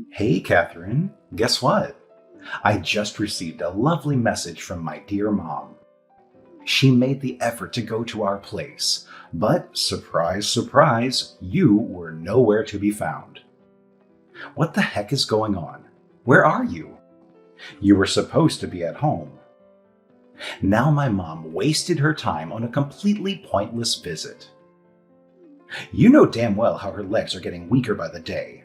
Hey, Catherine. Guess what? I just received a lovely message from my dear mom. She made the effort to go to our place, but surprise, surprise, you were nowhere to be found. What the heck is going on? Where are you? You were supposed to be at home. Now my mom wasted her time on a completely pointless visit. You know damn well how her legs are getting weaker by the day.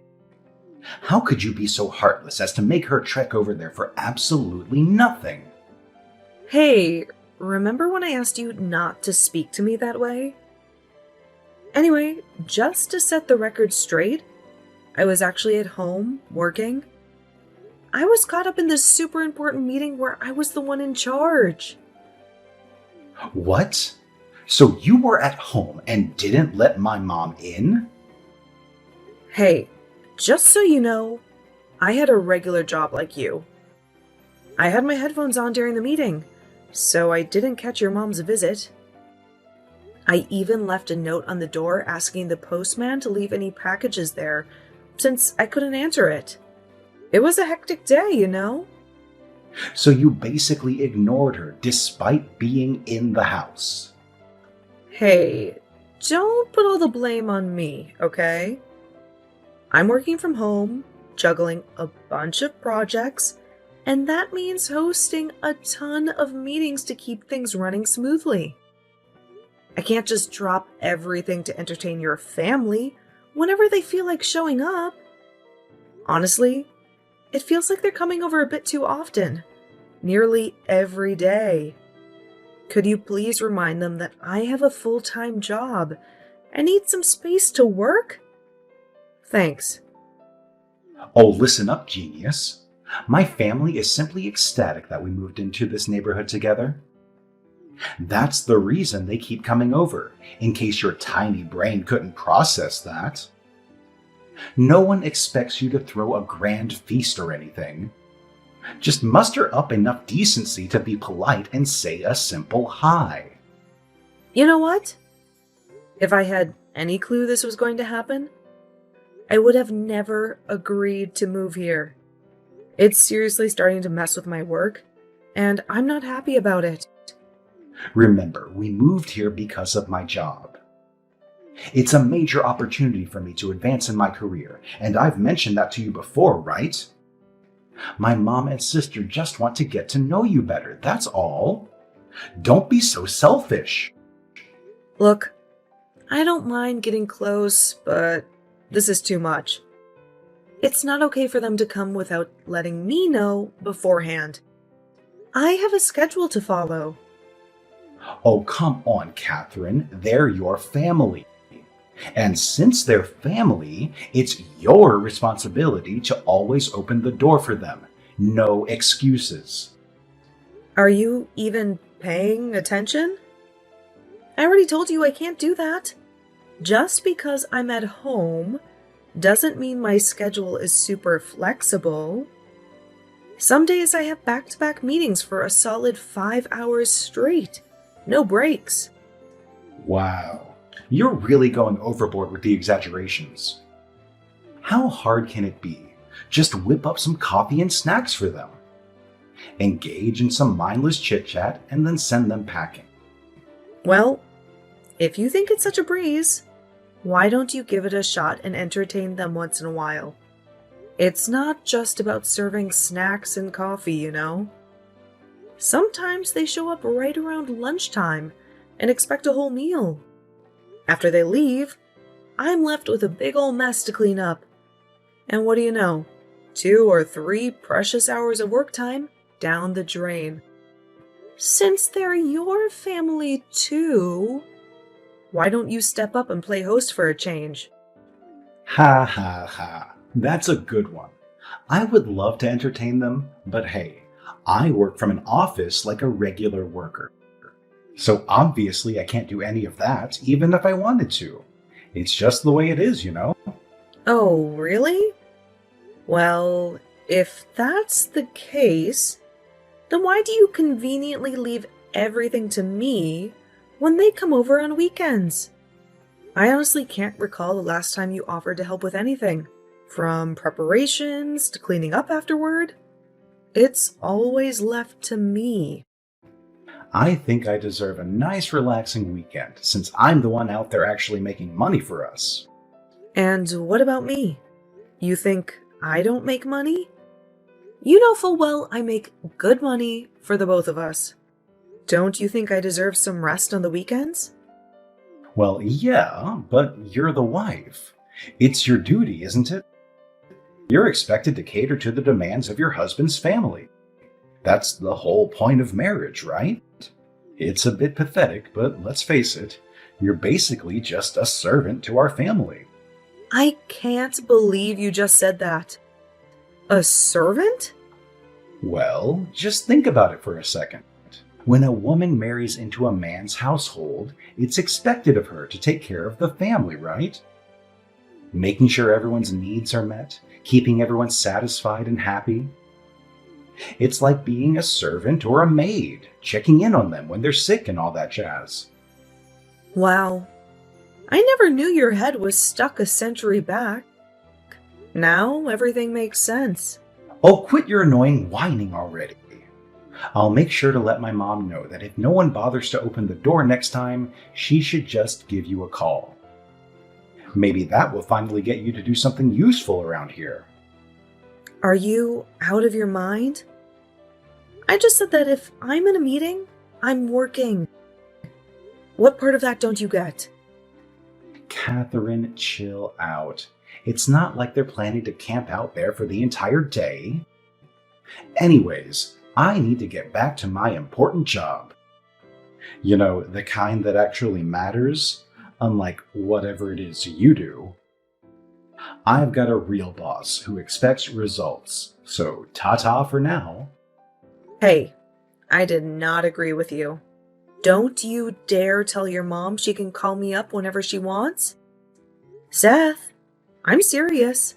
How could you be so heartless as to make her trek over there for absolutely nothing? Hey, remember when I asked you not to speak to me that way? Anyway, just to set the record straight, I was actually at home, working. I was caught up in this super important meeting where I was the one in charge. What? So you were at home and didn't let my mom in? Hey, just so you know, I had a regular job like you. I had my headphones on during the meeting, so I didn't catch your mom's visit. I even left a note on the door asking the postman to leave any packages there, since I couldn't answer it. It was a hectic day, you know? So you basically ignored her despite being in the house. Hey, don't put all the blame on me, okay? I'm working from home, juggling a bunch of projects, and that means hosting a ton of meetings to keep things running smoothly. I can't just drop everything to entertain your family whenever they feel like showing up. Honestly, it feels like they're coming over a bit too often, nearly every day. Could you please remind them that I have a full-time job and need some space to work? Thanks. Oh, listen up, genius. My family is simply ecstatic that we moved into this neighborhood together. That's the reason they keep coming over, in case your tiny brain couldn't process that. No one expects you to throw a grand feast or anything. Just muster up enough decency to be polite and say a simple hi. You know what? If I had any clue this was going to happen, I would have never agreed to move here. It's seriously starting to mess with my work, and I'm not happy about it. Remember, we moved here because of my job. It's a major opportunity for me to advance in my career, and I've mentioned that to you before, right? My mom and sister just want to get to know you better, that's all. Don't be so selfish. Look, I don't mind getting close, but this is too much. It's not okay for them to come without letting me know beforehand. I have a schedule to follow. Oh, come on, Catherine. They're your family. And since they're family, it's your responsibility to always open the door for them. No excuses. Are you even paying attention? I already told you I can't do that. Just because I'm at home doesn't mean my schedule is super flexible. Some days I have back-to-back meetings for a solid 5 hours straight. No breaks. Wow, you're really going overboard with the exaggerations. How hard can it be? Just whip up some coffee and snacks for them. Engage in some mindless chit-chat and then send them packing. Well, if you think it's such a breeze, why don't you give it a shot and entertain them once in a while? It's not just about serving snacks and coffee, you know? Sometimes they show up right around lunchtime and expect a whole meal. After they leave, I'm left with a big ol' mess to clean up. And what do you know? 2 or 3 precious hours of work time down the drain. Since they're your family too, why don't you step up and play host for a change? Ha ha ha. That's a good one. I would love to entertain them, but hey, I work from an office like a regular worker. So obviously I can't do any of that, even if I wanted to. It's just the way it is, you know? Oh, really? Well, if that's the case, then why do you conveniently leave everything to me when they come over on weekends? I honestly can't recall the last time you offered to help with anything. From preparations to cleaning up afterward, it's always left to me. I think I deserve a nice relaxing weekend since I'm the one out there actually making money for us. And what about me? You think I don't make money? You know full well I make good money for the both of us. Don't you think I deserve some rest on the weekends? Well, yeah, but you're the wife. It's your duty, isn't it? You're expected to cater to the demands of your husband's family. That's the whole point of marriage, right? It's a bit pathetic, but let's face it, you're basically just a servant to our family. I can't believe you just said that. A servant? Well, just think about it for a second. When a woman marries into a man's household, it's expected of her to take care of the family, right? Making sure everyone's needs are met, keeping everyone satisfied and happy. It's like being a servant or a maid, checking in on them when they're sick and all that jazz. Wow. I never knew your head was stuck a century back. Now everything makes sense. Oh, quit your annoying whining already. I'll make sure to let my mom know that if no one bothers to open the door next time, she should just give you a call. Maybe that will finally get you to do something useful around here. Are you out of your mind? I just said that if I'm in a meeting, I'm working. What part of that don't you get? Catherine, chill out. It's not like they're planning to camp out there for the entire day. Anyways, I need to get back to my important job. You know, the kind that actually matters, unlike whatever it is you do. I've got a real boss who expects results, so ta-ta for now. Hey, I did not agree with you. Don't you dare tell your mom she can call me up whenever she wants. Seth, I'm serious.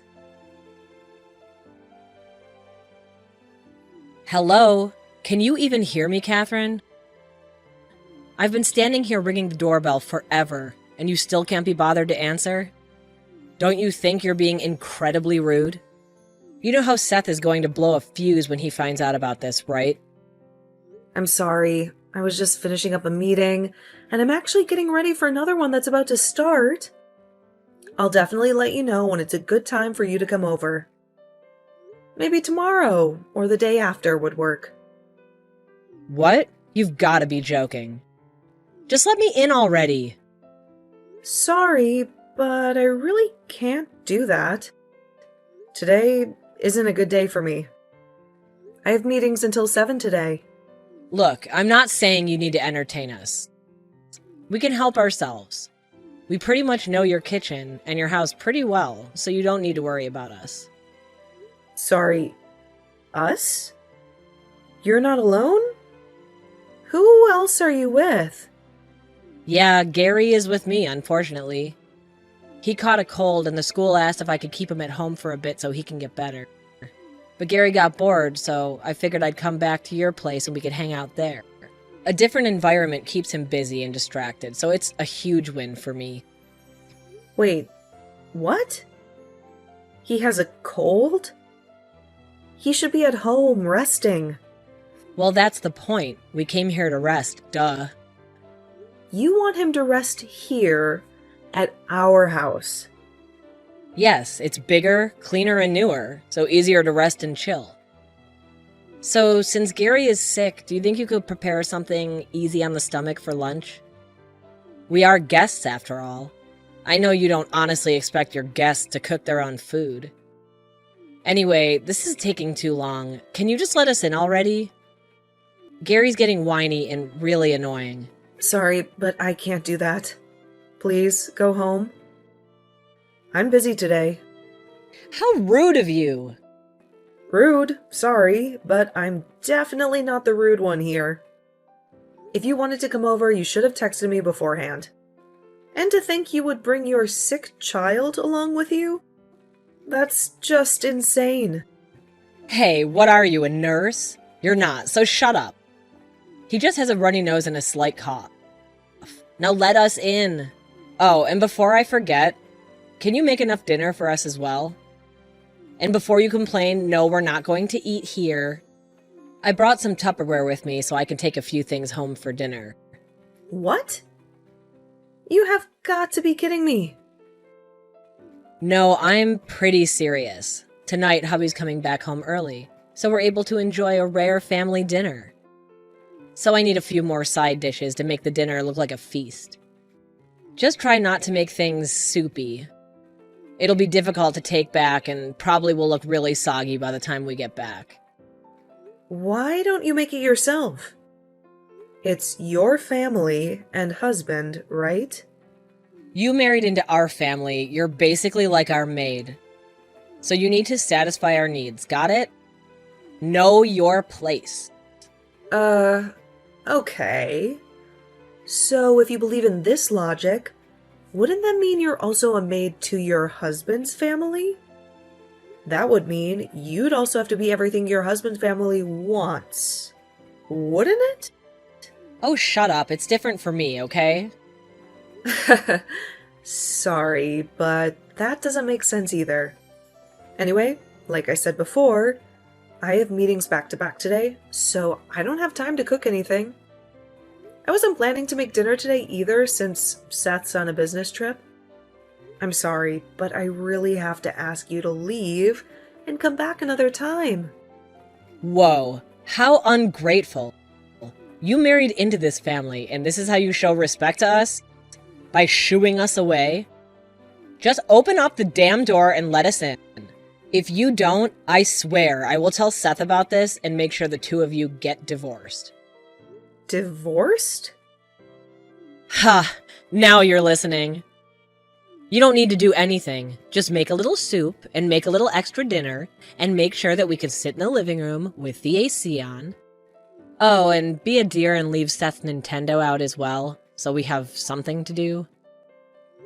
Hello? Can you even hear me, Catherine? I've been standing here ringing the doorbell forever, and you still can't be bothered to answer? Don't you think you're being incredibly rude? You know how Seth is going to blow a fuse when he finds out about this, right? I'm sorry. I was just finishing up a meeting, and I'm actually getting ready for another one that's about to start. I'll definitely let you know when it's a good time for you to come over. Maybe tomorrow or the day after would work. What? You've got to be joking. Just let me in already. Sorry, but I really can't do that. Today isn't a good day for me. I have meetings until 7 today. Look, I'm not saying you need to entertain us. We can help ourselves. We pretty much know your kitchen and your house pretty well, so you don't need to worry about us. Sorry, us? You're not alone? Who else are you with? Yeah, Gary is with me, unfortunately. He caught a cold and the school asked if I could keep him at home for a bit so he can get better. But Gary got bored, so I figured I'd come back to your place and we could hang out there. A different environment keeps him busy and distracted, so it's a huge win for me. Wait, what? He has a cold? He should be at home, resting. Well, that's the point. We came here to rest, duh. You want him to rest here, at our house. Yes, it's bigger, cleaner, and newer, so easier to rest and chill. So, since Gary is sick, do you think you could prepare something easy on the stomach for lunch? We are guests, after all. I know you don't honestly expect your guests to cook their own food. Anyway, this is taking too long. Can you just let us in already? Gary's getting whiny and really annoying. Sorry, but I can't do that. Please, go home. I'm busy today. How rude of you! Rude, sorry, but I'm definitely not the rude one here. If you wanted to come over, you should have texted me beforehand. And to think you would bring your sick child along with you? That's just insane. Hey, what are you, a nurse? You're not, so shut up. He just has a runny nose and a slight cough. Now let us in. Oh, and before I forget, can you make enough dinner for us as well? And before you complain, no, we're not going to eat here. I brought some Tupperware with me so I can take a few things home for dinner. What? You have got to be kidding me. No, I'm pretty serious. Tonight, hubby's coming back home early, so we're able to enjoy a rare family dinner. So I need a few more side dishes to make the dinner look like a feast. Just try not to make things soupy. It'll be difficult to take back and probably will look really soggy by the time we get back. Why don't you make it yourself? It's your family and husband, right? You married into our family, you're basically like our maid. So you need to satisfy our needs, got it? Know your place. Okay. So if you believe in this logic, wouldn't that mean you're also a maid to your husband's family? That would mean you'd also have to be everything your husband's family wants. Wouldn't it? Oh, shut up. It's different for me, okay? Sorry, but that doesn't make sense either. Anyway, like I said before, I have meetings back to back today, so I don't have time to cook anything. I wasn't planning to make dinner today either since Seth's on a business trip. I'm sorry, but I really have to ask you to leave and come back another time. Whoa, how ungrateful. You married into this family, and this is how you show respect to us? By shooing us away? Just open up the damn door and let us in. If you don't, I swear I will tell Seth about this and make sure the two of you get divorced. Divorced? Ha! Now you're listening. You don't need to do anything. Just make a little soup and make a little extra dinner and make sure that we can sit in the living room with the AC on. Oh, and be a dear and leave Seth's Nintendo out as well, so we have something to do.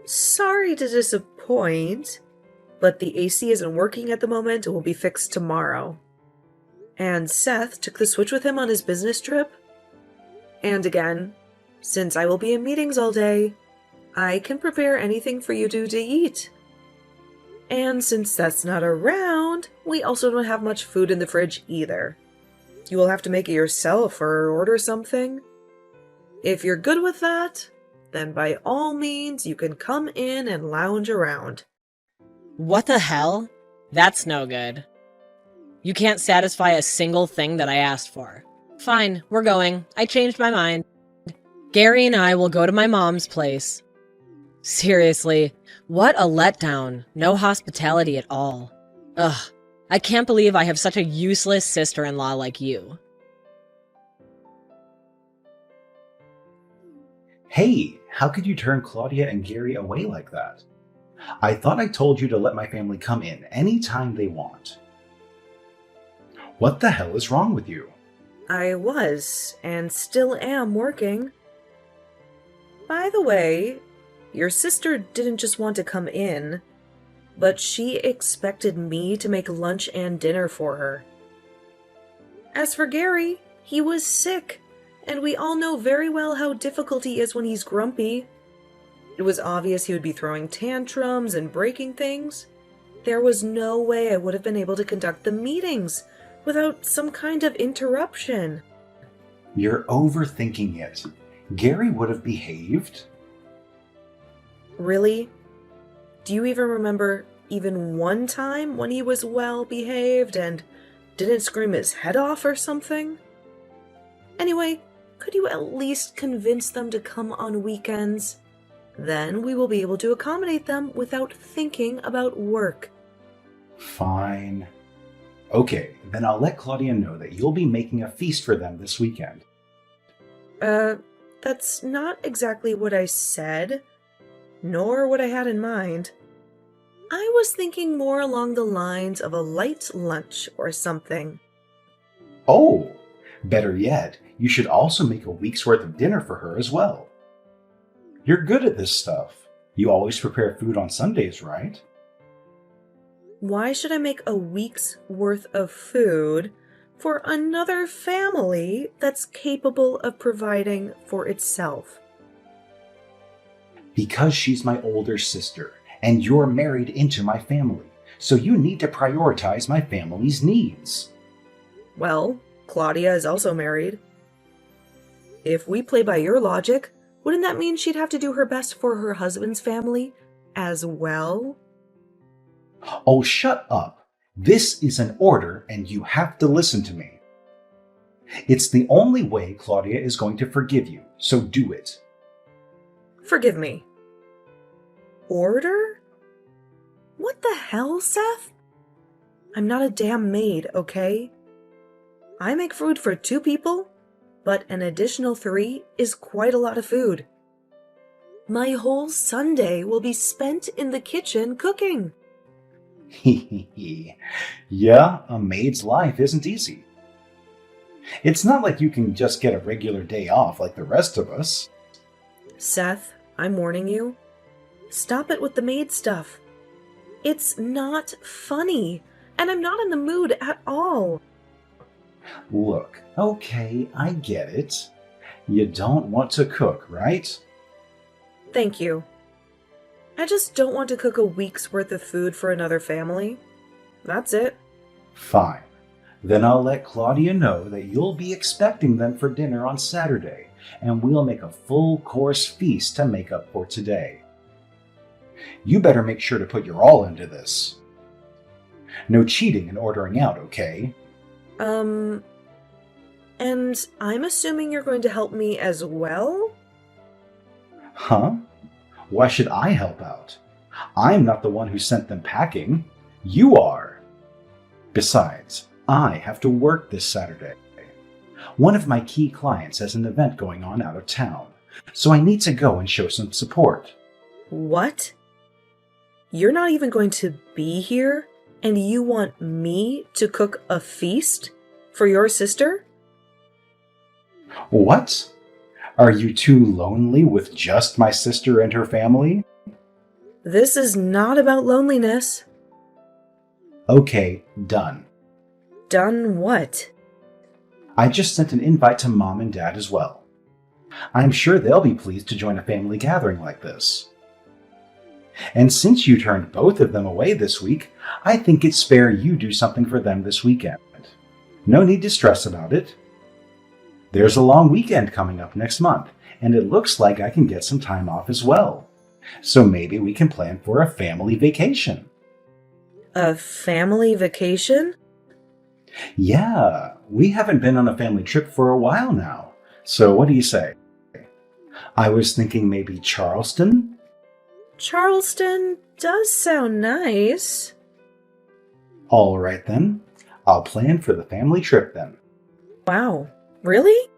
Sorry to disappoint, but the AC isn't working at the moment and will be fixed tomorrow. And Seth took the Switch with him on his business trip. And again, since I will be in meetings all day, I can prepare anything for you two to eat. And since Seth's not around, we also don't have much food in the fridge either. You will have to make it yourself or order something. If you're good with that, then by all means you can come in and lounge around. What the hell? That's no good. You can't satisfy a single thing that I asked for. Fine, we're going. I changed my mind. Gary and I will go to my mom's place. Seriously, what a letdown. No hospitality at all. Ugh, I can't believe I have such a useless sister-in-law like you. Hey, how could you turn Claudia and Gary away like that? I thought I told you to let my family come in anytime they want. What the hell is wrong with you? I was, and still am, working. By the way, your sister didn't just want to come in, but she expected me to make lunch and dinner for her. As for Gary, he was sick, and we all know very well how difficult he is when he's grumpy. It was obvious he would be throwing tantrums and breaking things. There was no way I would have been able to conduct the meetings without some kind of interruption. You're overthinking it. Gary would have behaved. Really? Do you even remember even one time when he was well behaved and didn't scream his head off or something? Anyway, could you at least convince them to come on weekends? Then we will be able to accommodate them without thinking about work. Fine. Okay, then I'll let Claudia know that you'll be making a feast for them this weekend. That's not exactly what I said, nor what I had in mind. I was thinking more along the lines of a light lunch or something. Oh, better yet, you should also make a week's worth of dinner for her as well. You're good at this stuff. You always prepare food on Sundays, right? Why should I make a week's worth of food for another family that's capable of providing for itself? Because she's my older sister, and you're married into my family. So you need to prioritize my family's needs. Well, Claudia is also married. If we play by your logic, wouldn't that mean she'd have to do her best for her husband's family as well? Oh, shut up. This is an order and you have to listen to me. It's the only way Claudia is going to forgive you, so do it. Forgive me. Order? What the hell, Seth? I'm not a damn maid, okay? I make food for 2 people, but an additional 3 is quite a lot of food. My whole Sunday will be spent in the kitchen cooking. Yeah, a maid's life isn't easy. It's not like you can just get a regular day off like the rest of us. Seth, I'm warning you. Stop it with the maid stuff. It's not funny, and I'm not in the mood at all. Look, okay, I get it. You don't want to cook, right? Thank you. I just don't want to cook a week's worth of food for another family. That's it. Fine. Then I'll let Claudia know that you'll be expecting them for dinner on Saturday, and we'll make a full-course feast to make up for today. You better make sure to put your all into this. No cheating and ordering out, okay? And I'm assuming you're going to help me as well? Huh? Why should I help out? I'm not the one who sent them packing. You are. Besides, I have to work this Saturday. One of my key clients has an event going on out of town, so I need to go and show some support. What? You're not even going to be here, and you want me to cook a feast for your sister? What? Are you too lonely with just my sister and her family? This is not about loneliness. Okay, done. Done what? I just sent an invite to Mom and Dad as well. I'm sure they'll be pleased to join a family gathering like this. And since you turned both of them away this week, I think it's fair you do something for them this weekend. No need to stress about it. There's a long weekend coming up next month, and it looks like I can get some time off as well. So maybe we can plan for a family vacation. A family vacation? Yeah, we haven't been on a family trip for a while now. So what do you say? I was thinking maybe Charleston? Charleston does sound nice. All right then. I'll plan for the family trip then. Wow, really?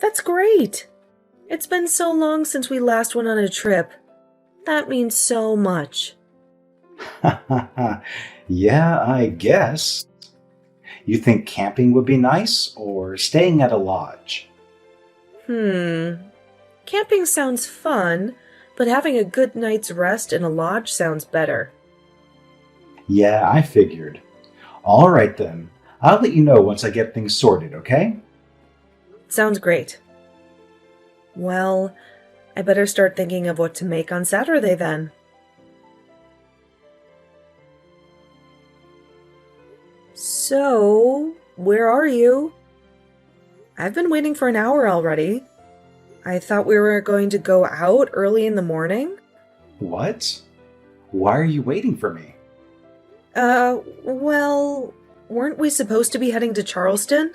That's great. It's been so long since we last went on a trip. That means so much. Yeah, I guess. You think camping would be nice or staying at a lodge? Camping sounds fun, but having a good night's rest in a lodge sounds better. Yeah, I figured. All right then. I'll let you know once I get things sorted, okay? Sounds great. Well, I better start thinking of what to make on Saturday then. So, where are you? I've been waiting for an hour already. I thought we were going to go out early in the morning. What? Why are you waiting for me? Well, weren't we supposed to be heading to Charleston?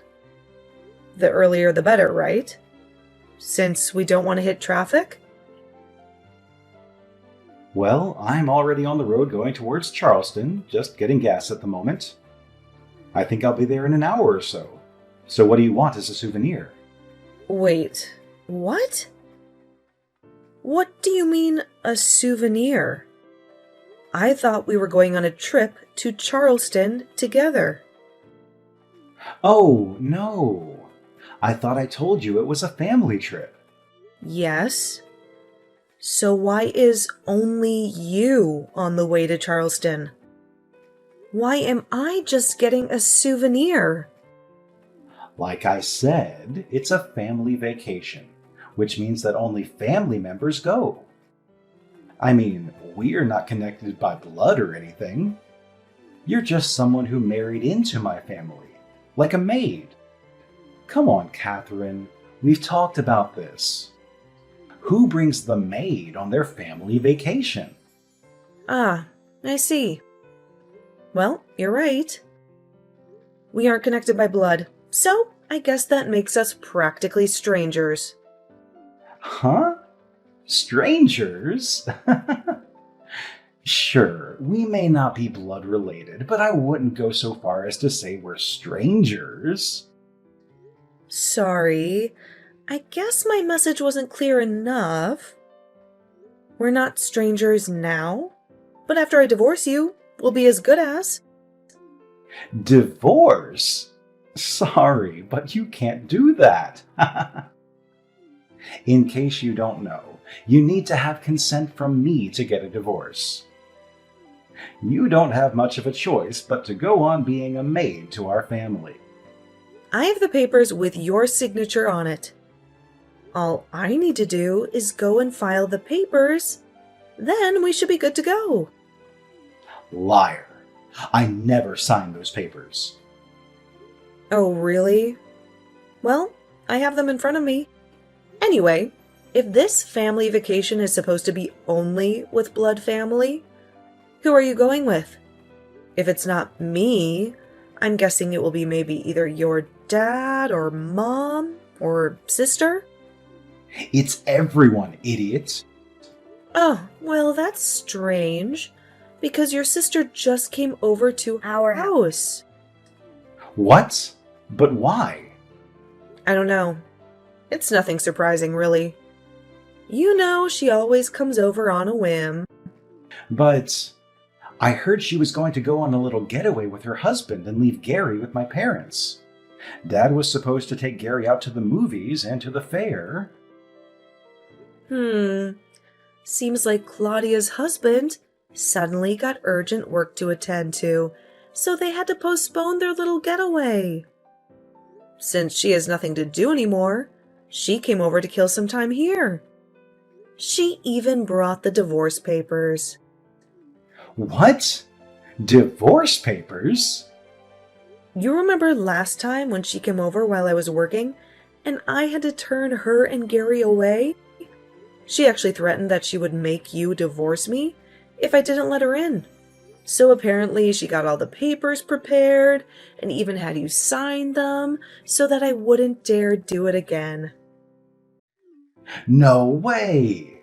The earlier the better, right? Since we don't want to hit traffic? Well, I'm already on the road going towards Charleston, just getting gas at the moment. I think I'll be there in an hour or so. So what do you want as a souvenir? Wait, what? What do you mean, a souvenir? I thought we were going on a trip to Charleston together. Oh, no. I thought I told you it was a family trip. Yes. So why is only you on the way to Charleston? Why am I just getting a souvenir? Like I said, it's a family vacation, which means that only family members go. I mean, we're not connected by blood or anything. You're just someone who married into my family, like a maid. Come on, Catherine, we've talked about this. Who brings the maid on their family vacation? Ah, I see. Well, you're right. We aren't connected by blood, so I guess that makes us practically strangers. Huh? Strangers? Sure, we may not be blood related, but I wouldn't go so far as to say we're strangers. Sorry, I guess my message wasn't clear enough. We're not strangers now, but after I divorce you, we'll be as good as. Divorce? Sorry, but you can't do that. In case you don't know, you need to have consent from me to get a divorce. You don't have much of a choice but to go on being a maid to our family. I have the papers with your signature on it. All I need to do is go and file the papers. Then we should be good to go. Liar. I never signed those papers. Oh, really? Well, I have them in front of me. Anyway, if this family vacation is supposed to be only with blood family, who are you going with? If it's not me, I'm guessing it will be maybe either your dad or mom or sister? It's everyone, idiot. Oh, well, that's strange, because your sister just came over to our house. What? But why? I don't know. It's nothing surprising, really. You know, she always comes over on a whim. But I heard she was going to go on a little getaway with her husband and leave Gary with my parents. Dad was supposed to take Gary out to the movies and to the fair. Seems like Claudia's husband suddenly got urgent work to attend to, so they had to postpone their little getaway. Since she has nothing to do anymore, she came over to kill some time here. She even brought the divorce papers. What? Divorce papers? You remember last time when she came over while I was working, and I had to turn her and Gary away? She actually threatened that she would make you divorce me if I didn't let her in. So apparently she got all the papers prepared and even had you sign them so that I wouldn't dare do it again. No way!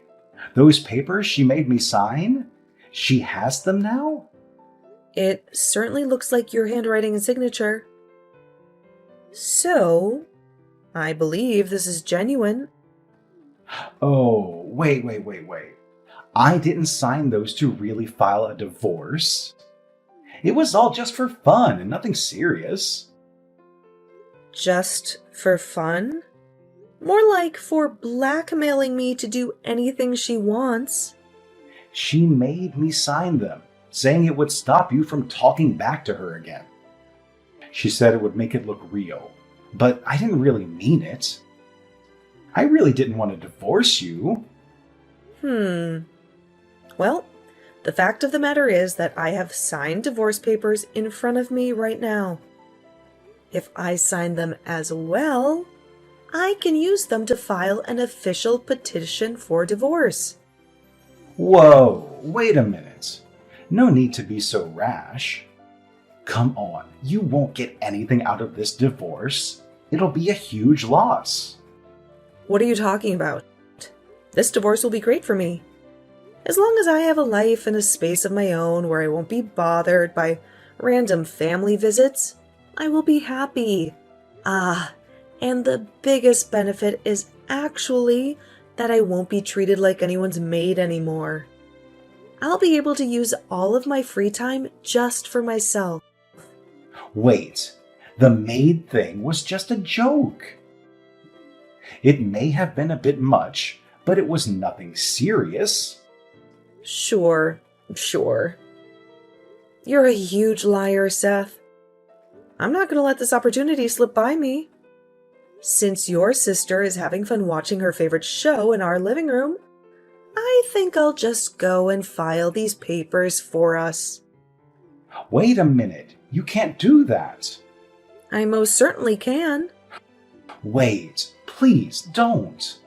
Those papers she made me sign? She has them now? It certainly looks like your handwriting and signature. So, I believe this is genuine. Oh, wait. I didn't sign those to really file a divorce. It was all just for fun and nothing serious. Just for fun? More like for blackmailing me to do anything she wants. She made me sign them, saying it would stop you from talking back to her again. She said it would make it look real, but I didn't really mean it. I really didn't want to divorce you. Well, the fact of the matter is that I have signed divorce papers in front of me right now. If I sign them as well, I can use them to file an official petition for divorce. Whoa, wait a minute. No need to be so rash. Come on, you won't get anything out of this divorce. It'll be a huge loss. What are you talking about? This divorce will be great for me. As long as I have a life and a space of my own where I won't be bothered by random family visits, I will be happy. And the biggest benefit is actually that I won't be treated like anyone's maid anymore. I'll be able to use all of my free time just for myself. Wait, the maid thing was just a joke. It may have been a bit much, but it was nothing serious. Sure. You're a huge liar, Seth. I'm not going to let this opportunity slip by me. Since your sister is having fun watching her favorite show in our living room, I think I'll just go and file these papers for us. Wait a minute. You can't do that. I most certainly can. Wait. Please don't.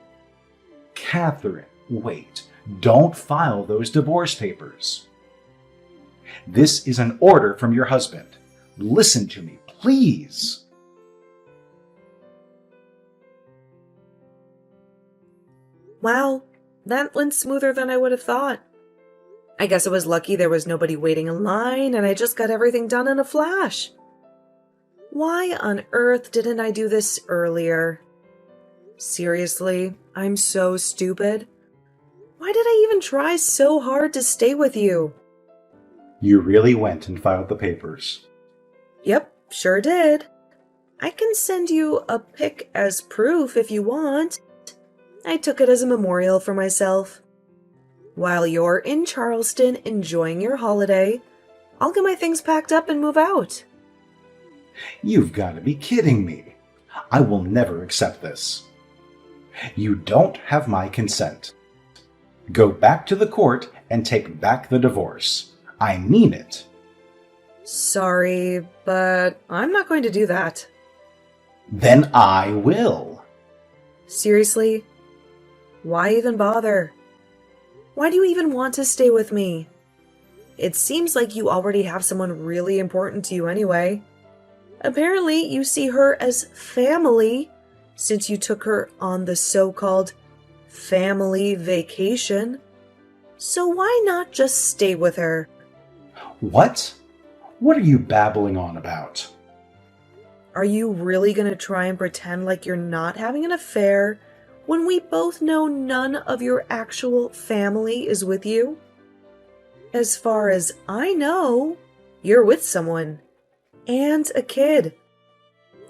Catherine, wait. Don't file those divorce papers. This is an order from your husband. Listen to me, please. Wow, that went smoother than I would have thought. I guess it was lucky there was nobody waiting in line and I just got everything done in a flash. Why on earth didn't I do this earlier? Seriously, I'm so stupid. Why did I even try so hard to stay with you? You really went and filed the papers. Yep, sure did. I can send you a pic as proof if you want. I took it as a memorial for myself. While you're in Charleston enjoying your holiday, I'll get my things packed up and move out. You've got to be kidding me. I will never accept this. You don't have my consent. Go back to the court and take back the divorce. I mean it. Sorry, but I'm not going to do that. Then I will. Seriously? Why even bother? Why do you even want to stay with me? It seems like you already have someone really important to you anyway. Apparently, you see her as family, since you took her on the so-called family vacation. So why not just stay with her? What? What are you babbling on about? Are you really going to try and pretend like you're not having an affair when we both know none of your actual family is with you? As far as I know, you're with someone. And a kid.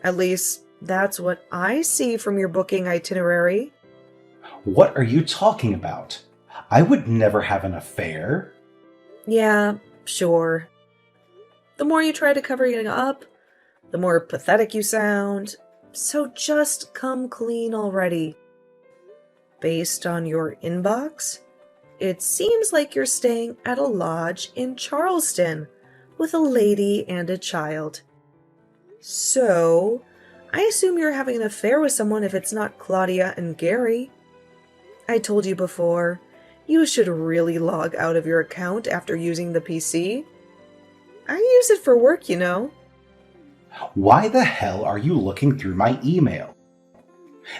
At least, that's what I see from your booking itinerary. What are you talking about? I would never have an affair. Yeah, sure. The more you try to cover it up, the more pathetic you sound. So just come clean already. Based on your inbox, it seems like you're staying at a lodge in Charleston with a lady and a child. So, I assume you're having an affair with someone if it's not Claudia and Gary. I told you before, you should really log out of your account after using the PC. I use it for work, you know. Why the hell are you looking through my email?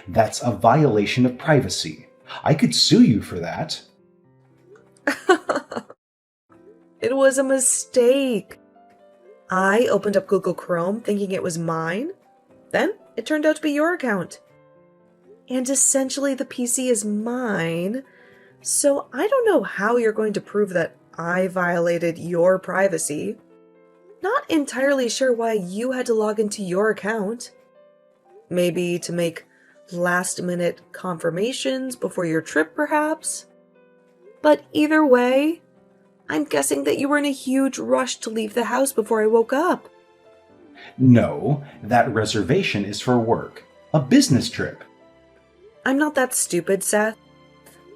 That's a violation of privacy. I could sue you for that. It was a mistake. I opened up Google Chrome thinking it was mine. Then it turned out to be your account. And essentially the PC is mine. So I don't know how you're going to prove that I violated your privacy. Not entirely sure why you had to log into your account. Maybe to make last-minute confirmations before your trip, perhaps? But either way, I'm guessing that you were in a huge rush to leave the house before I woke up. No, that reservation is for work. A business trip. I'm not that stupid, Seth.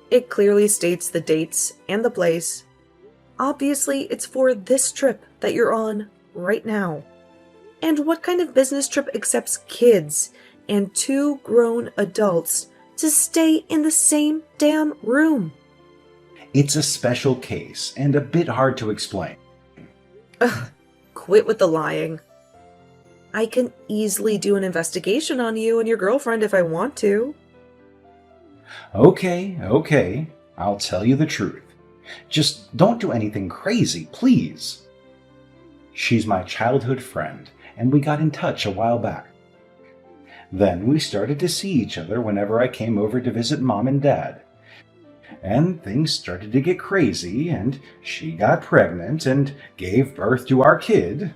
It clearly states the dates and the place. Obviously, it's for this trip that you're on right now. And what kind of business trip accepts kids and 2 grown adults to stay in the same damn room? It's a special case and a bit hard to explain. Ugh, quit with the lying. I can easily do an investigation on you and your girlfriend if I want to. Okay. I'll tell you the truth. Just don't do anything crazy, please. She's my childhood friend, and we got in touch a while back. Then we started to see each other whenever I came over to visit Mom and Dad. And things started to get crazy, and she got pregnant and gave birth to our kid.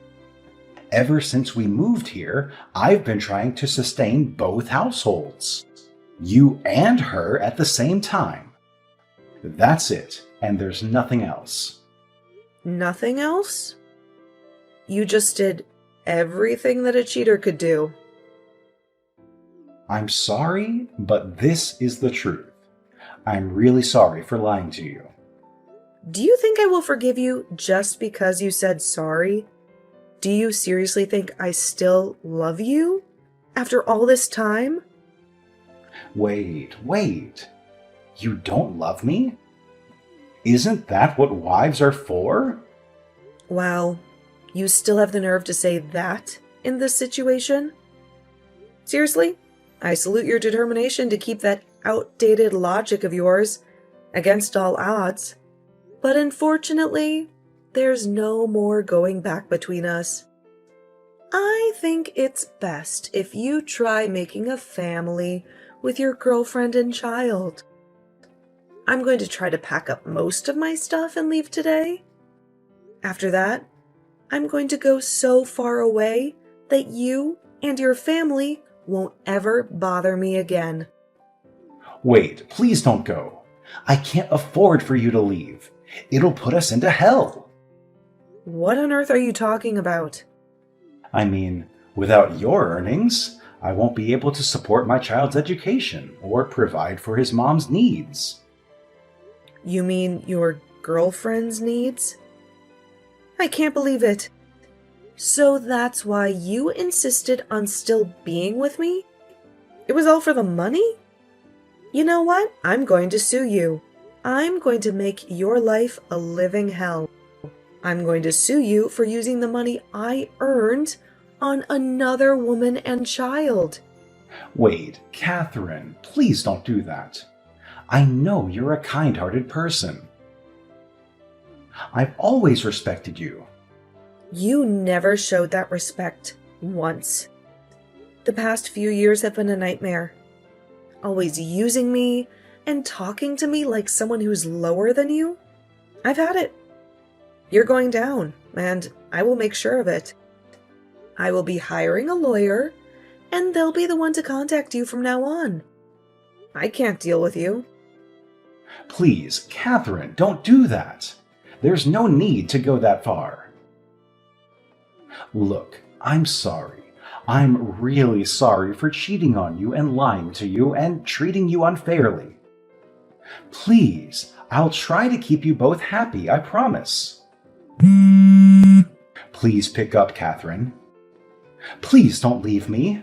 Ever since we moved here, I've been trying to sustain both households. You and her at the same time. That's it, and there's nothing else. Nothing else? You just did everything that a cheater could do. I'm sorry, but this is the truth. I'm really sorry for lying to you. Do you think I will forgive you just because you said sorry? Do you seriously think I still love you after all this time? Wait. You don't love me? Isn't that what wives are for? Wow, you still have the nerve to say that in this situation? Seriously, I salute your determination to keep that outdated logic of yours against all odds. But unfortunately, there's no more going back between us. I think it's best if you try making a family with your girlfriend and child. I'm going to try to pack up most of my stuff and leave today. After that, I'm going to go so far away that you and your family won't ever bother me again. Wait, please don't go. I can't afford for you to leave. It'll put us into hell. What on earth are you talking about? I mean, without your earnings, I won't be able to support my child's education or provide for his mom's needs. You mean your girlfriend's needs? I can't believe it. So that's why you insisted on still being with me? It was all for the money? You know what? I'm going to sue you. I'm going to make your life a living hell. I'm going to sue you for using the money I earned on another woman and child. Wait, Catherine, please don't do that. I know you're a kind-hearted person. I've always respected you. You never showed that respect once. The past few years have been a nightmare. Always using me and talking to me like someone who's lower than you. I've had it. You're going down, and I will make sure of it. I will be hiring a lawyer, and they'll be the one to contact you from now on. I can't deal with you. Please, Catherine, don't do that. There's no need to go that far. Look, I'm sorry. I'm really sorry for cheating on you and lying to you and treating you unfairly. Please, I'll try to keep you both happy, I promise. Please pick up, Catherine. Please don't leave me.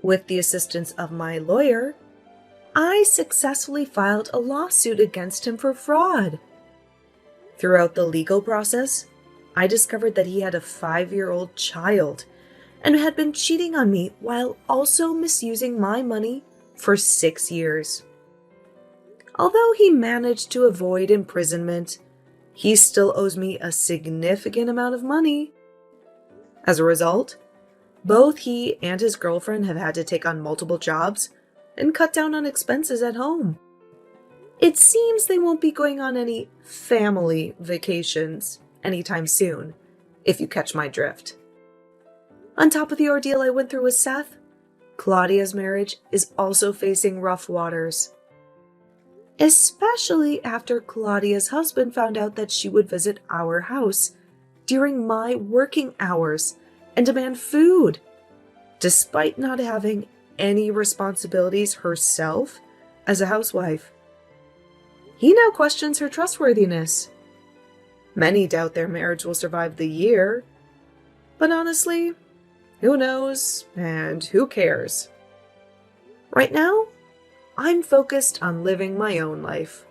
With the assistance of my lawyer, I successfully filed a lawsuit against him for fraud. Throughout the legal process, I discovered that he had a 5-year-old child and had been cheating on me while also misusing my money for 6 years. Although he managed to avoid imprisonment, he still owes me a significant amount of money. As a result, both he and his girlfriend have had to take on multiple jobs and cut down on expenses at home. It seems they won't be going on any family vacations anytime soon, if you catch my drift. On top of the ordeal I went through with Seth, Claudia's marriage is also facing rough waters. Especially after Claudia's husband found out that she would visit our house during my working hours and demand food, despite not having any responsibilities herself as a housewife. He now questions her trustworthiness. Many doubt their marriage will survive the year, but honestly, who knows and who cares? Right now, I'm focused on living my own life.